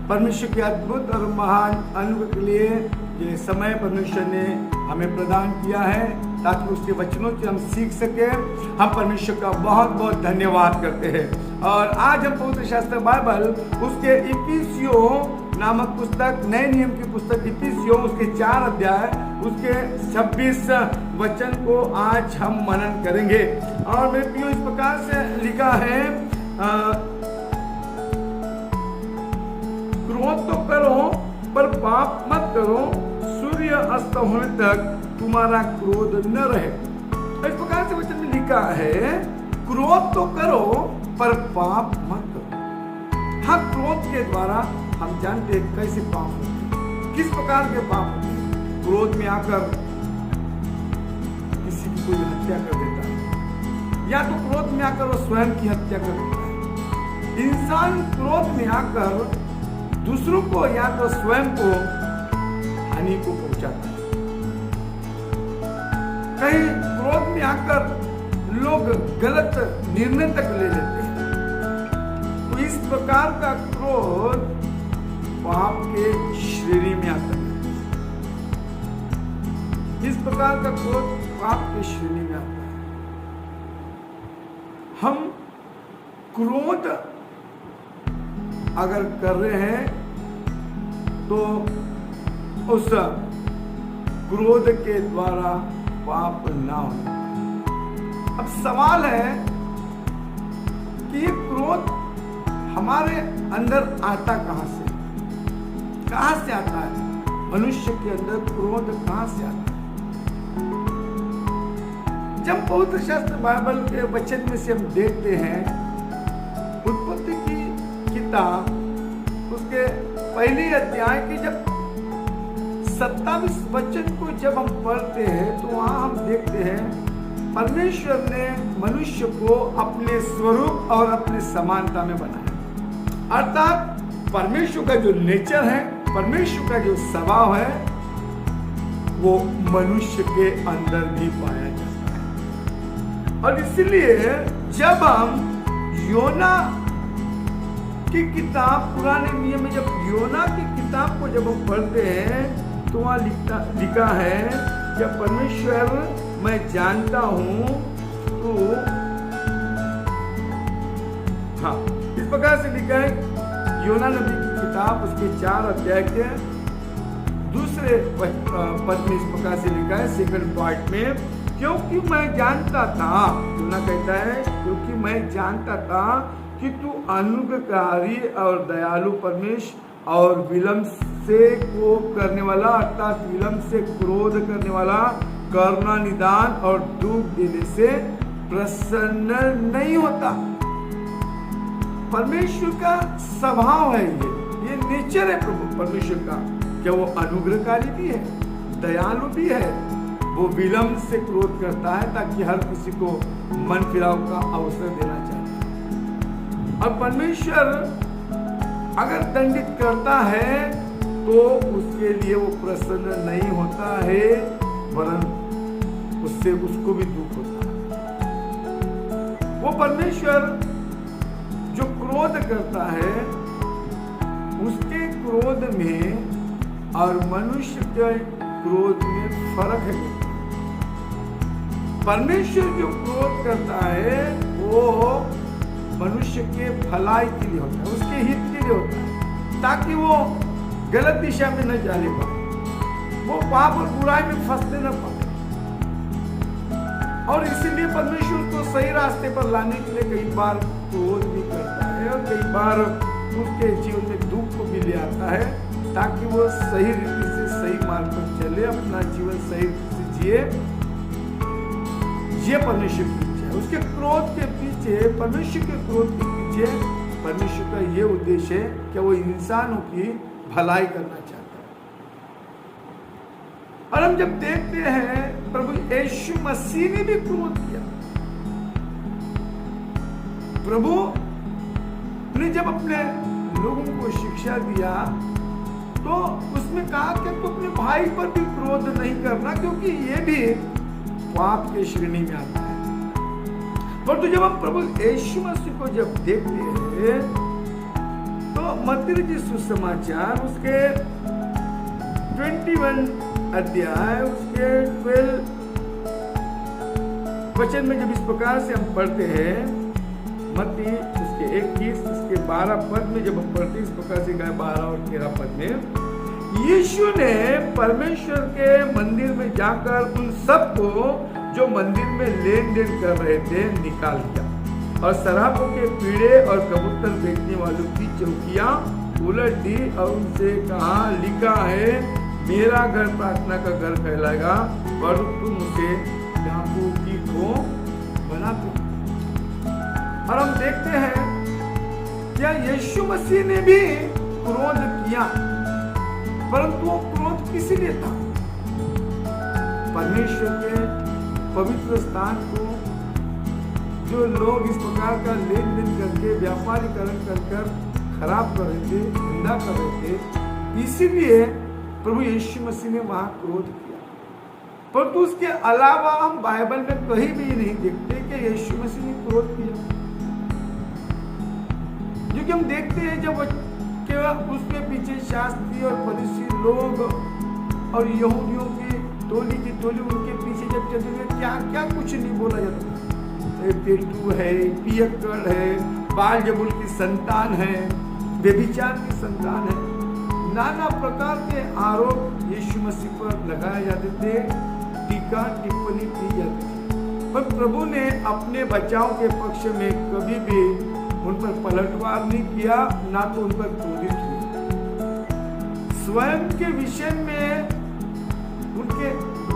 परमेश्वर के अद्भुत और महान अनुग्रह के लिए ये समय परमेश्वर ने हमें प्रदान किया है ताकि उसके वचनों से हम सीख सके। हम परमेश्वर का बहुत बहुत धन्यवाद करते हैं। और आज हम पवित्र शास्त्र बाइबल उसके इफिसियों नामक पुस्तक, नए नियम की पुस्तक इफिसियों, उसके 4 अध्याय, उसके 26 वचन को आज हम मनन करेंगे। और मेरे प्रियो, इस प्रकार से लिखा है, क्रोध तो करो पर पाप मत करो, सूर्य अस्त होने तक तुम्हारा क्रोध न रहे। इस प्रकार से वचन में लिखा है, क्रोध तो करो पर पाप मत करो। हाँ, क्रोध के द्वारा हम जानते हैं कैसे पाप होते हैं, किस प्रकार के पाप होते हैं। क्रोध में आकर किसी की कोई हत्या कर देता है, या तो क्रोध में आकर वो स्वयं की हत्या कर देता है। इंसान क्रोध में आकर दूसरों को या तो स्वयं को हानि को पहुंचाता है। कहीं क्रोध में आकर लोग गलत निर्णय तक ले लेते हैं। तो इस प्रकार का क्रोध पाप के श्रेणी में आता है। इस प्रकार का क्रोध पाप के श्रेणी में आता है। हम क्रोध अगर कर रहे हैं तो उस क्रोध के द्वारा पाप ना हो। अब सवाल है कि ये क्रोध हमारे अंदर आता कहां से? कहां से आता है? मनुष्य के अंदर क्रोध कहां से आता है? जब पवित्र शास्त्र बाइबल के वचन में से हम देखते हैं, उत्पत्ति की किताब उसके पहले अध्याय के जब 27 वचन को जब हम पढ़ते हैं तो वहां हम देखते हैं परमेश्वर ने मनुष्य को अपने स्वरूप और अपने समानता में बनाया। अर्थात परमेश्वर का जो नेचर है, परमेश्वर का जो स्वभाव है, वो मनुष्य के अंदर भी पाया जाता है। और इसलिए जब हम योना की किताब, पुराने नियम में जब योना की किताब को जब हम पढ़ते हैं तो वहां लिखा है, जब परमेश्वर मैं जानता हूं तो हाँ, इस प्रकार से लिखा है योना नबी की किताब उसके 4 अध्याय के दूसरे पद में इस प्रकार से लिखा है, सेकंड पार्ट में, क्योंकि मैं जानता था, योना कहता है, क्योंकि मैं जानता था कि तू अनुग्रहकारी और दयालु परमेश्वर और विलंब से को करने वाला, अर्थात विलंब से क्रोध करने वाला, करुणा निदान और दुख देने से प्रसन्न नहीं होता। परमेश्वर का स्वभाव है, ये नेचर है प्रभु परमेश्वर का। क्या वो अनुग्रहकारी भी है, दयालु भी है, वो विलंब से क्रोध करता है ताकि हर किसी को मन फिराव का अवसर देना चाहता है। और परमेश्वर अगर दंडित करता है तो उसके लिए वो प्रसन्न नहीं होता है, वरन उससे उसको भी दुख होता है। वो परमेश्वर जो क्रोध करता है, उसके क्रोध में और मनुष्य के क्रोध में फर्क है। परमेश्वर जो क्रोध करता है वो मनुष्य के भलाई के लिए होता है, उसके हित के लिए होता है, ताकि वो गलत दिशा में न जाने पाए, वो पाप और बुराई में फंसने न पाए। और इसीलिए परमेश्वर को सही रास्ते पर लाने के लिए कई बार क्रोध भी करता है और कई बार उसके जीवन में दुख को भी ले आता है, ताकि वो सही रीति से सही मार्ग पर चले, अपना जीवन सही रीति से जिए। ये परमेश्वर की इच्छा है। उसके क्रोध के पीछे, परमेश्वर के क्रोध के पीछे परमेश्वर का ये उद्देश्य है कि वो इंसानों की भलाई करना चाहता है। और हम जब देखते हैं प्रभु यीशु मसीह ने भी क्रोध किया। प्रभु ने जब अपने लोगों को शिक्षा दिया तो उसमें कहा कि तू अपने भाई पर भी क्रोध नहीं करना, क्योंकि ये भी पाप के श्रेणी में आता है। परंतु जब हम प्रभु यीशु मसीह को जब देखते हैं तो मत्ती रचित सुसमाचार उसके 21 अध्याय उसके 12 वचन में जब इस प्रकार से हम पढ़ते हैं, मत्ती उसके 21 उसके 12 पद में जब हम पढ़ते हैं इस प्रकार से 12 और 13 पद में, यीशु ने परमेश्वर के मंदिर में जाकर उन सबको जो मंदिर में लेन देन कर रहे थे निकाल दिया और शराबों के पीढ़े और कबूतर बेचने वालों की चौकियां उलट दी और उनसे कहा, लिखा है मेरा घर प्रार्थना का घर कहलाएगा पर तुम उसे डाकुओं की खो बनाते। और हम देखते हैं क्या यीशु मसीह ने भी क्रोध किया, परंतु वो क्रोध किस लिए था? परमेश्वर के पवित्र स्थान को जो लोग इस प्रकार का लेन देन करके व्यापारीकरण कर खराब कर रहे थे, निंदा कर रहे थे, इसीलिए प्रभु यीशु मसीह ने वहां क्रोध किया। परंतु उसके अलावा हम बाइबल में कहीं भी नहीं देखते कि यीशु मसीह ने क्रोध किया। क्योंकि हम देखते हैं जब उसके पीछे शास्त्री और फरीसी लोग और यहूदियों की टोली उनके पीछे जब चलते थे, क्या क्या कुछ नहीं बोला जाता। पेटू है, पियक्कड़ है, बालजबुल की संतान है, व्यभिचार की संतान है, नाना प्रकार के आरोप यीशु मसीह पर लगाए जाते थे, टीका टिप्पणी की जाती थी। पर प्रभु ने अपने बचाव के पक्ष में कभी भी उन पर पलटवार नहीं किया, ना तो उन पर क्रोधित हुए। स्वयं के विषय में उनके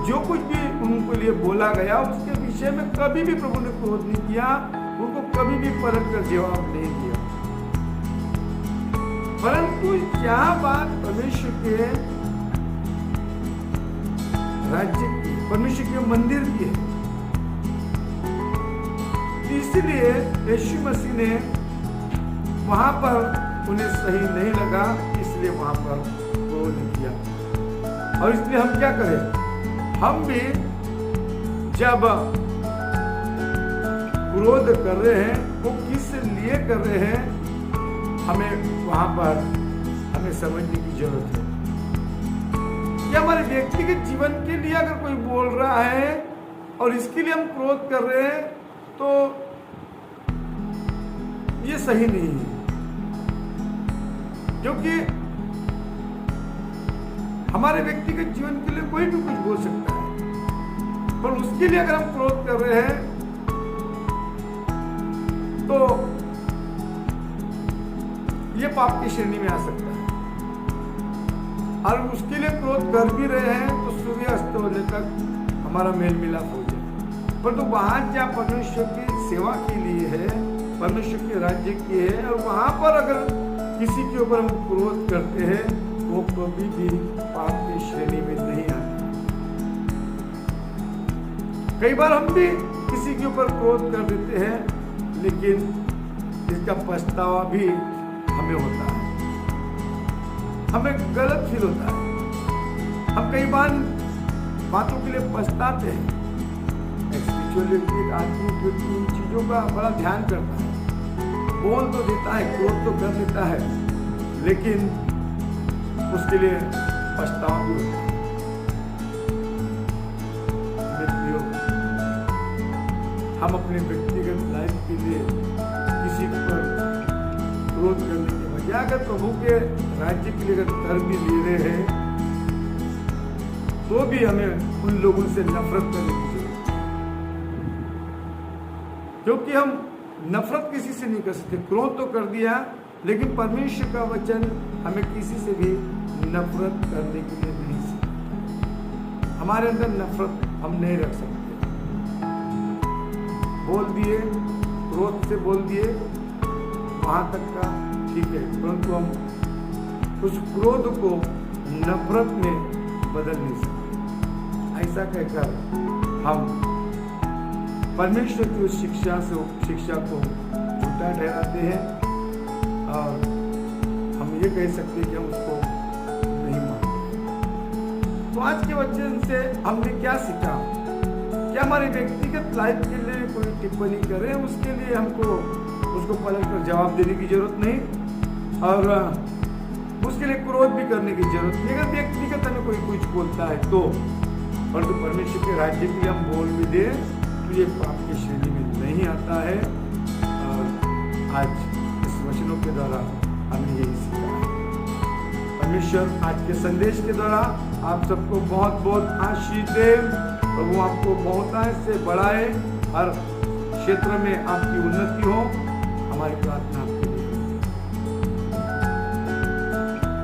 जो कुछ भी उनको लिए बोला गया उसके विषय में कभी भी प्रभु ने क्रोध नहीं किया, उनको कभी भी पलट कर जवाब नहीं दिया। परंतु यहाँ बात परमेश्वर के राज्य की, परमेश्वर के मंदिर की है, इसलिए यीशु मसीह ने वहां पर उन्हें सही नहीं लगा, इसलिए वहां पर क्रोध किया। और इसलिए हम क्या करें? हम भी जब क्रोध कर रहे हैं वो किस लिए कर रहे हैं, हमें वहां पर हमें समझने की जरूरत है। क्या हमारे व्यक्तिगत जीवन के लिए अगर कोई बोल रहा है और इसके लिए हम क्रोध कर रहे हैं तो ये सही नहीं है, क्योंकि हमारे व्यक्तिगत जीवन के लिए कोई भी कुछ बोल सकता है, पर उसके लिए अगर हम क्रोध कर रहे हैं तो ये पाप की श्रेणी में आ सकता है। और उसके लिए क्रोध कर भी रहे हैं तो सूर्य अस्त होने तक हमारा मेल मिलाप हो जाए। परंतु वहां जहाँ परमेश्वर की सेवा के लिए है, परमेश्वर के राज्य की है, और वहां पर अगर किसी के ऊपर हम क्रोध करते हैं वो कभी भी पाप की श्रेणी में नहीं आते। कई बार हम भी किसी के ऊपर क्रोध कर देते हैं, लेकिन इसका पछतावा भी हमें होता है, हमें गलत फील होता है। हम कई बार बातों के लिए पछताते हैं। एक आदमी इन चीजों का बड़ा ध्यान करता है, बोल तो देता है, क्रोध तो कर देता है, लेकिन उसके लिए पछतावा भी होता है। हम अपने व्यक्तिगत लाइफ के लिए किसी पर क्रोध करने के बजाय अगर प्रभु के राज्य के लिए अगर कर भी ले रहे हैं तो भी हमें उन लोगों से नफरत करने की जरूरत है, क्योंकि हम नफरत किसी से नहीं कर सकते। क्रोध तो कर दिया, लेकिन परमेश्वर का वचन हमें किसी से भी नफरत करने के लिए नहीं सिखाता। हमारे अंदर नफरत हम नहीं रख सकते। बोल दिए, क्रोध से बोल दिए, वहां तक का ठीक है, परंतु हम उस क्रोध को नफरत में बदल नहीं सकते। ऐसा कहकर हम परमेश्वर की उस शिक्षा को झूठा ठहराते हैं और हम ये कह सकते हैं कि हम उसको नहीं मानते। तो आज के वचन से हमने क्या सीखा? क्या हमारे व्यक्तिगत लाइफ के लिए कोई टिप्पणी करें, उसके लिए हमको उसको पलट कर जवाब देने की जरूरत नहीं। और उसके लिए क्रोध भी करने की जरूरत नहीं। अगर व्यक्तिगत हमें कोई कुछ बोलता है तो, और तो परमेश्वर के राज्य के लिए हम बोल भी दे तो ये पाप की श्रेणी में नहीं आता है। और आज इस वचनों के द्वारा हमें यही सीखा है। परमेश्वर आज के संदेश के द्वारा आप सबको बहुत बहुत आशीष दे। प्रभु आपको बहुतायत से बढ़ाए, हर क्षेत्र में आपकी उन्नति हो। हमारी प्रार्थना आपके लिए।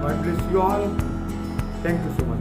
God bless you all. Thank you so much.